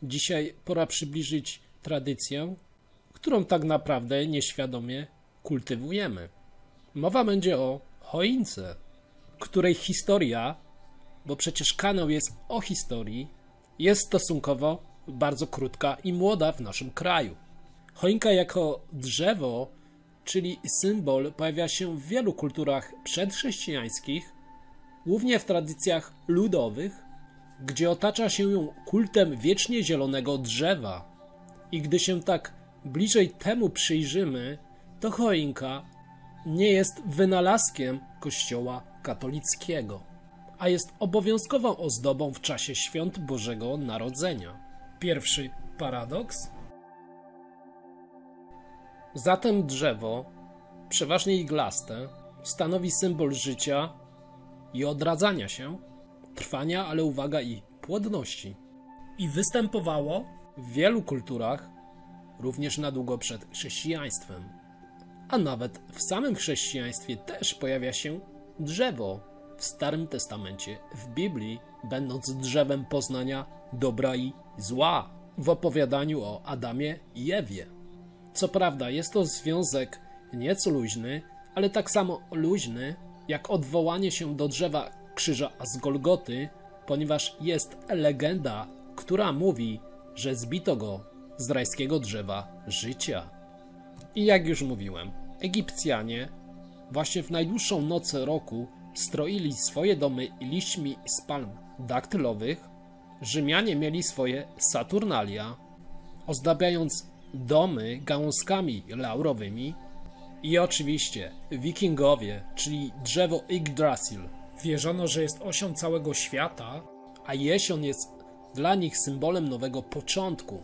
Dzisiaj pora przybliżyć tradycję, którą tak naprawdę nieświadomie kultywujemy. Mowa będzie o choince, której historia, bo przecież kanał jest o historii, jest stosunkowo bardzo krótka i młoda w naszym kraju. Choinka jako drzewo, czyli symbol, pojawia się w wielu kulturach przedchrześcijańskich, głównie w tradycjach ludowych, gdzie otacza się ją kultem wiecznie zielonego drzewa. I gdy się tak bliżej temu przyjrzymy, to choinka nie jest wynalazkiem Kościoła katolickiego, a jest obowiązkową ozdobą w czasie świąt Bożego Narodzenia. Pierwszy paradoks. Zatem drzewo, przeważnie iglaste, stanowi symbol życia i odradzania się, trwania, ale uwaga, i płodności. I występowało w wielu kulturach, również na długo przed chrześcijaństwem. A nawet w samym chrześcijaństwie też pojawia się drzewo. W Starym Testamencie, w Biblii, będąc drzewem poznania dobra i zła, w opowiadaniu o Adamie i Ewie. Co prawda jest to związek nieco luźny, ale tak samo luźny jak odwołanie się do drzewa krzyża z Golgoty, ponieważ jest legenda, która mówi, że zbito go z rajskiego drzewa życia. I jak już mówiłem, Egipcjanie właśnie w najdłuższą noc roku stroili swoje domy liśćmi z palm daktylowych, Rzymianie mieli swoje Saturnalia, ozdabiając domy gałązkami laurowymi, i oczywiście Wikingowie, czyli drzewo Yggdrasil. Wierzono, że jest osią całego świata, a jesień jest dla nich symbolem nowego początku.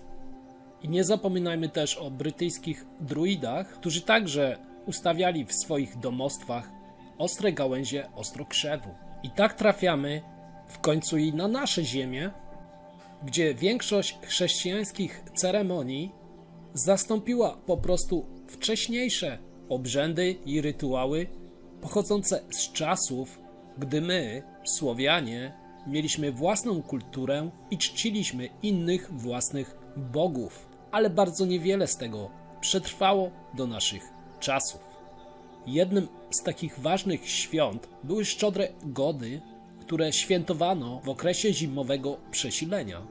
I nie zapominajmy też o brytyjskich druidach, którzy także ustawiali w swoich domostwach ostre gałęzie ostrokrzewu. I tak trafiamy w końcu i na nasze ziemię, gdzie większość chrześcijańskich ceremonii zastąpiła po prostu wcześniejsze obrzędy i rytuały pochodzące z czasów, gdy my, Słowianie, mieliśmy własną kulturę i czciliśmy innych własnych bogów, ale bardzo niewiele z tego przetrwało do naszych czasów. Jednym z takich ważnych świąt były szczodre gody, które świętowano w okresie zimowego przesilenia.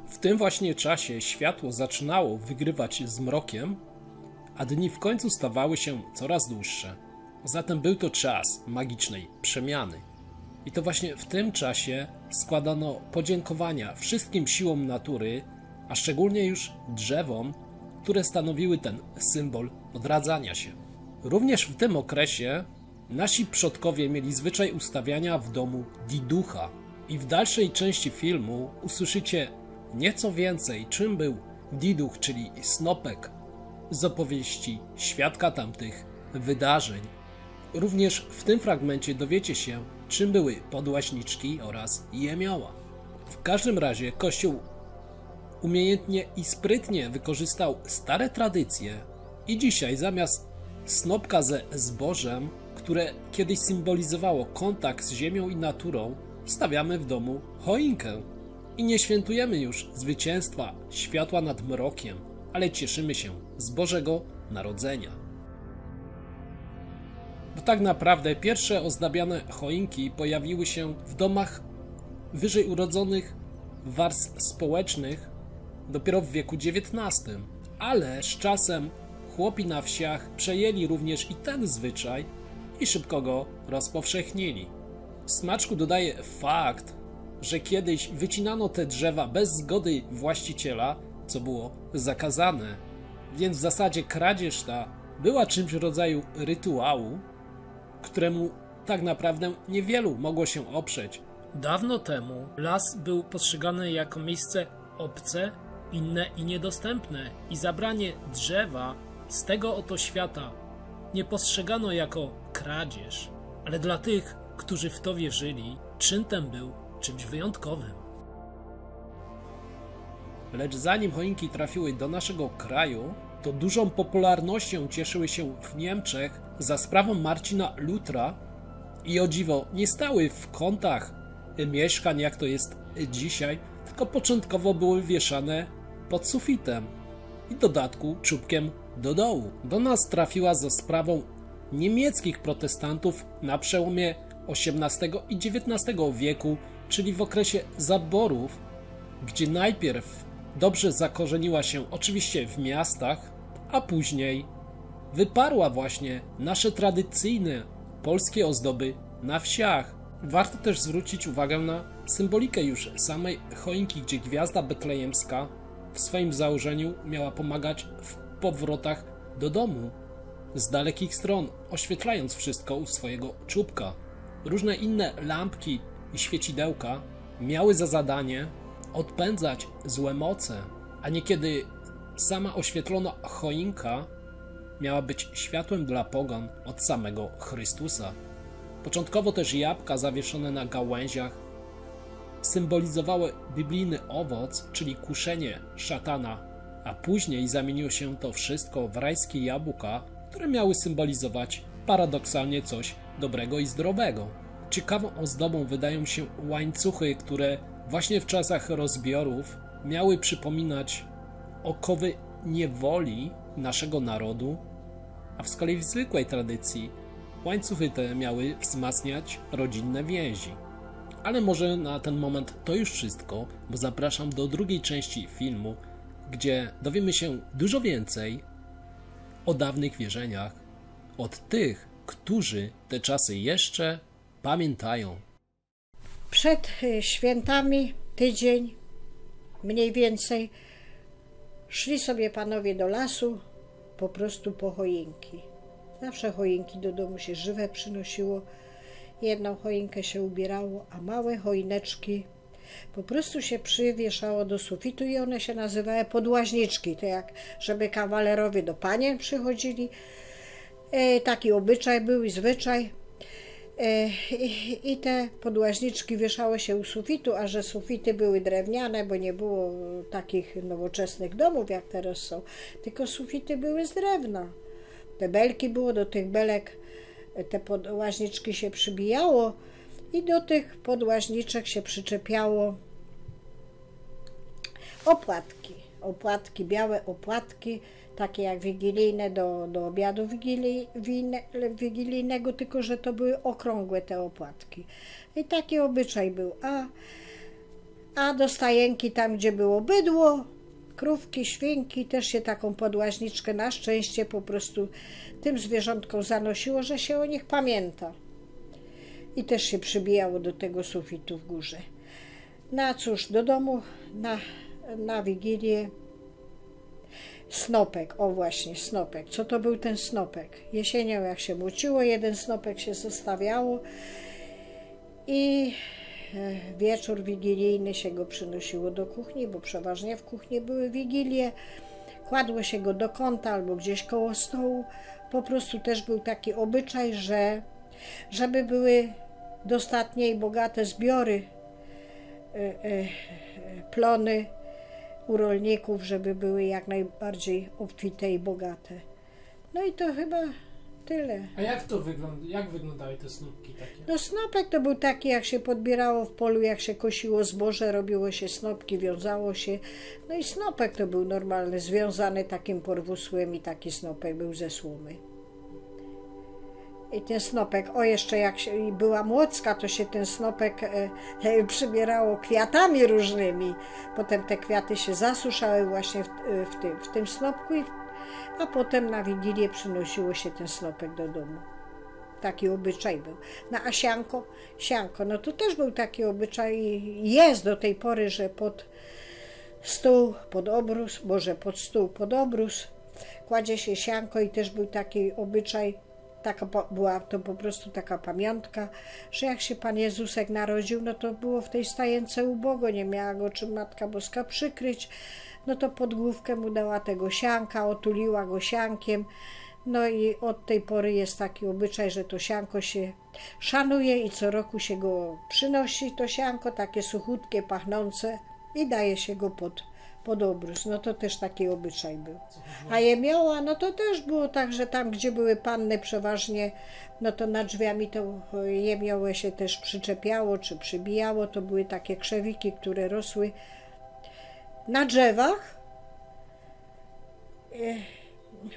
W tym właśnie czasie światło zaczynało wygrywać z mrokiem, a dni w końcu stawały się coraz dłuższe. Zatem był to czas magicznej przemiany. I to właśnie w tym czasie składano podziękowania wszystkim siłom natury, a szczególnie już drzewom, które stanowiły ten symbol odradzania się. Również w tym okresie nasi przodkowie mieli zwyczaj ustawiania w domu diducha. I w dalszej części filmu usłyszycie nieco więcej, czym był diduch, czyli snopek z opowieści świadka tamtych wydarzeń. Również w tym fragmencie dowiecie się, czym były podłaśniczki oraz jemioła. W każdym razie Kościół umiejętnie i sprytnie wykorzystał stare tradycje i dzisiaj zamiast snopka ze zbożem, które kiedyś symbolizowało kontakt z ziemią i naturą, stawiamy w domu choinkę. I nie świętujemy już zwycięstwa światła nad mrokiem, ale cieszymy się z Bożego Narodzenia. Bo tak naprawdę pierwsze ozdabiane choinki pojawiły się w domach wyżej urodzonych warstw społecznych dopiero w wieku XIX, ale z czasem chłopi na wsiach przejęli również i ten zwyczaj i szybko go rozpowszechnili. Smaczku dodaje fakt, że kiedyś wycinano te drzewa bez zgody właściciela, co było zakazane, więc w zasadzie kradzież ta była czymś w rodzaju rytuału, któremu tak naprawdę niewielu mogło się oprzeć. Dawno temu las był postrzegany jako miejsce obce, inne i niedostępne i zabranie drzewa z tego oto świata nie postrzegano jako kradzież, ale dla tych, którzy w to wierzyli, czyn ten był czymś wyjątkowym. Lecz zanim choinki trafiły do naszego kraju, to dużą popularnością cieszyły się w Niemczech za sprawą Marcina Lutra i o dziwo nie stały w kątach mieszkań, jak to jest dzisiaj, tylko początkowo były wieszane pod sufitem i w dodatku czubkiem do dołu. Do nas trafiła za sprawą niemieckich protestantów na przełomie XVIII i XIX wieku, czyli w okresie zaborów, gdzie najpierw dobrze zakorzeniła się oczywiście w miastach, a później wyparła właśnie nasze tradycyjne polskie ozdoby na wsiach. Warto też zwrócić uwagę na symbolikę już samej choinki, gdzie gwiazda betlejemska w swoim założeniu miała pomagać w powrotach do domu z dalekich stron, oświetlając wszystko u swojego czubka. Różne inne lampki i świecidełka miały za zadanie odpędzać złe moce, a niekiedy sama oświetlona choinka miała być światłem dla pogan od samego Chrystusa. Początkowo też jabłka zawieszone na gałęziach symbolizowały biblijny owoc, czyli kuszenie szatana, a później zamieniło się to wszystko w rajskie jabłka, które miały symbolizować paradoksalnie coś dobrego i zdrowego. Ciekawą ozdobą wydają się łańcuchy, które właśnie w czasach rozbiorów miały przypominać okowy niewoli naszego narodu, a w z kolei w zwykłej tradycji łańcuchy te miały wzmacniać rodzinne więzi. Ale może na ten moment to już wszystko, bo zapraszam do drugiej części filmu, gdzie dowiemy się dużo więcej o dawnych wierzeniach od tych, którzy te czasy jeszcze pamiętają. Przed świętami tydzień mniej więcej szli sobie panowie do lasu po prostu po choinki. Zawsze choinki do domu się żywe przynosiło. Jedną choinkę się ubierało, a małe choineczki po prostu się przywieszało do sufitu i one się nazywały podłaźniczki. To jak żeby kawalerowie do panien przychodzili. Taki obyczaj był i zwyczaj. I te podłaźniczki wieszały się u sufitu, a że sufity były drewniane, bo nie było takich nowoczesnych domów jak teraz są, tylko sufity były z drewna. Te belki było, do tych belek te podłaźniczki się przybijało i do tych podłaźniczek się przyczepiało opłatki, białe opłatki, takie jak wigilijne do obiadu wigilijnego, tylko że to były okrągłe te opłatki. I taki obyczaj był. A do stajenki, tam gdzie było bydło, krówki, świnki, też się taką podłaźniczkę na szczęście po prostu tym zwierzątkom zanosiło, że się o nich pamięta. I też się przybijało do tego sufitu w górze. No a cóż, do domu na Wigilię snopek, o właśnie, snopek. Co to był ten snopek? Jesienią jak się młociło, jeden snopek się zostawiało i wieczór wigilijny się go przynosiło do kuchni, bo przeważnie w kuchni były wigilie. Kładło się go do kąta albo gdzieś koło stołu. Po prostu też był taki obyczaj, że żeby były dostatnie i bogate zbiory, plony u rolników, żeby były jak najbardziej obfite i bogate. No i to chyba tyle. A jak wyglądały te snopki takie? No snopek to był taki, jak się podbierało w polu, jak się kosiło zboże, robiło się snopki, wiązało się. No i snopek to był normalny, związany takim porwusłem i taki snopek był ze słomy. I ten snopek, jeszcze jak była młocka, to się ten snopek przybierało kwiatami różnymi. Potem te kwiaty się zasuszały właśnie w tym snopku, a potem na Wigilię przynosiło się ten snopek do domu. Taki obyczaj był. No a sianko, no to też był taki obyczaj i jest do tej pory, że pod stół, pod obrus, pod stół, pod obrus kładzie się sianko i też był taki obyczaj. Była to po prostu taka pamiątka, że jak się Pan Jezusek narodził, no to było w tej stajence ubogo, nie miała go czym Matka Boska przykryć, no to pod główkę mu dała tego sianka, otuliła go siankiem, no i od tej pory jest taki obyczaj, że to sianko się szanuje i co roku się go przynosi, to sianko, takie suchutkie, pachnące i daje się go pod obrus. No to też taki obyczaj był. A jemioła, no to też było tak, że tam, gdzie były panny przeważnie, no to nad drzwiami to jemiołę się też przyczepiało, czy przybijało. To były takie krzewiki, które rosły na drzewach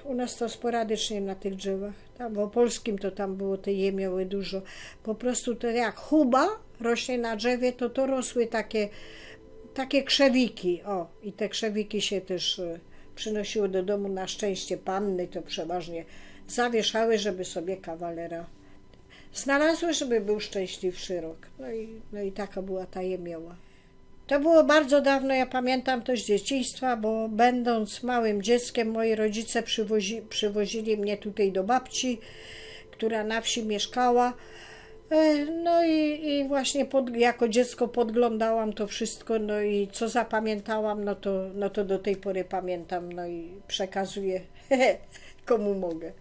U nas to sporadycznie na tych drzewach. Tam w Opolskim to tam było te jemioły dużo. Po prostu to jak chuba rośnie na drzewie, to rosły takie krzewiki. O, i te krzewiki się też przynosiły do domu. Na szczęście panny to przeważnie zawieszały, żeby sobie kawalera znalazły, żeby był szczęśliwszy rok. No i taka była ta jemioła. To było bardzo dawno, ja pamiętam to z dzieciństwa, bo będąc małym dzieckiem, moi rodzice przywozili mnie tutaj do babci, która na wsi mieszkała. No i właśnie jako dziecko podglądałam to wszystko, no i co zapamiętałam, no to do tej pory pamiętam, no i przekazuję komu mogę.